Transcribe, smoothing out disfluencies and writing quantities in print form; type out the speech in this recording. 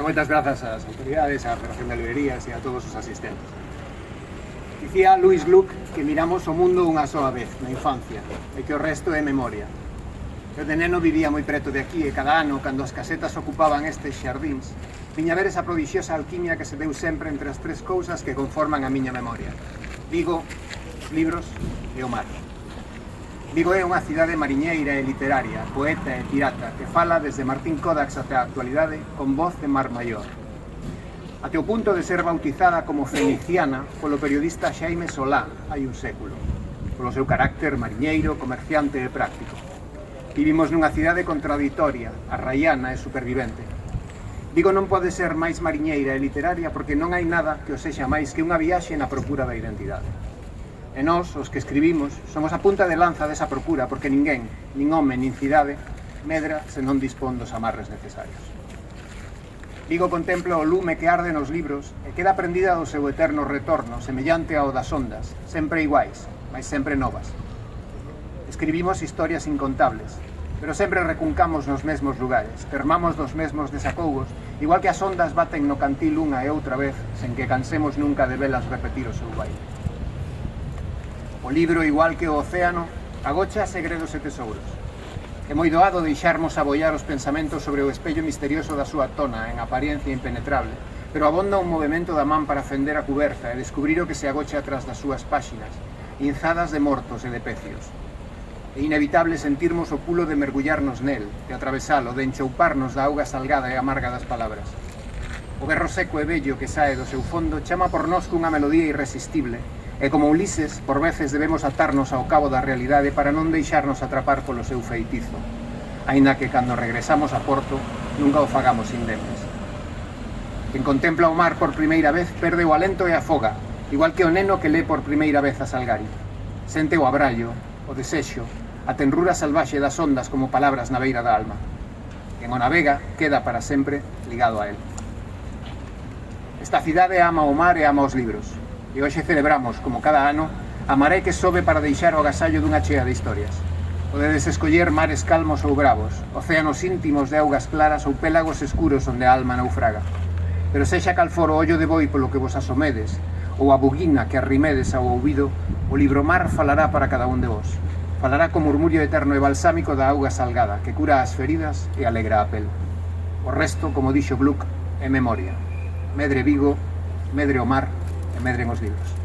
moitas grazas ás autoridades, á Federación de Librerías e a todos os asistentes. Dicía Louis Gluck que miramos o mundo unha soa vez, na infancia, e que o resto é memoria. Eu de neno vivía moi preto de aquí e cada ano, cando as casetas ocupaban estes xardíns, viña ver esa prodixiosa alquimia que se deu sempre entre as tres cousas que conforman a miña memoria. Vigo, os libros e o mar. Vigo é unha cidade mariñeira e literaria, poeta e pirata, que fala desde Martín Codax até a actualidade con voz de mar maior. Até o punto de ser bautizada como feniciana polo periodista Xaime Solá hai un século, polo seu carácter mariñeiro, comerciante e práctico. Vivimos nunha cidade contraditoria, arraiana e supervivente. Vigo non pode ser máis mariñeira e literaria porque non hai nada que o sexa máis que unha viaxe na procura da identidade. E nós, os que escribimos, somos a punta de lanza desa procura porque ninguén, nin home, nin cidade, medra se non dispón dos amarres necesarios. Vigo contempla o lume que arde nos libros e queda prendida do seu eterno retorno, semellante ao das ondas, sempre iguais, mas sempre novas. Escribimos historias incontables, pero sempre recuncamos nos mesmos lugares, termamos dos mesmos desacougos, igual que as ondas baten no cantil unha e outra vez, sen que cansemos nunca de velas repetir o seu baile. O libro, igual que o océano, agocha segredos e tesouros. É moi doado deixarmos abollar os pensamentos sobre o espello misterioso da súa tona, en apariencia impenetrable, pero abonda un movimento da man para fender a cuberta e descubrir o que se agocha atrás das súas páxinas, inzadas de mortos e de pecios. É inevitable sentirmos o pulo de mergullarnos nel, de atravesalo, de enchouparnos da auga salgada e amarga das palabras. O berro seco e bello que sae do seu fondo chama por nós cunha melodía irresistible, e como Ulises, por veces debemos atarnos ao cabo da realidade para non deixarnos atrapar polo seu feitizo, aínda que cando regresamos a Porto nunca o fagamos indemnes. Quen contempla o mar por primeira vez perde o alento e afoga, igual que o neno que lé por primeira vez a Salgari. Sente o abrallo, o desexo, a tenrura salvaxe das ondas como palabras na beira da alma. Quen o navega queda para sempre ligado a él. Esta cidade ama o mar e ama os libros. E hoxe celebramos, como cada ano, a maré que sobe para deixar o agasallo dunha chea de historias. Podedes escoller mares calmos ou bravos, océanos íntimos de augas claras ou pélagos escuros onde a alma naufraga. Pero sexa cal for o ollo de boi polo que vos asomedes, ou a buguina que arrimedes ao ouvido, o libro mar falará para cada un de vos. Falará co murmurio eterno e balsámico da auga salgada, que cura as feridas e alegra a pel. O resto, como dixo Gluck, é memoria. Medre Vigo, medre o mar, e medren os libros.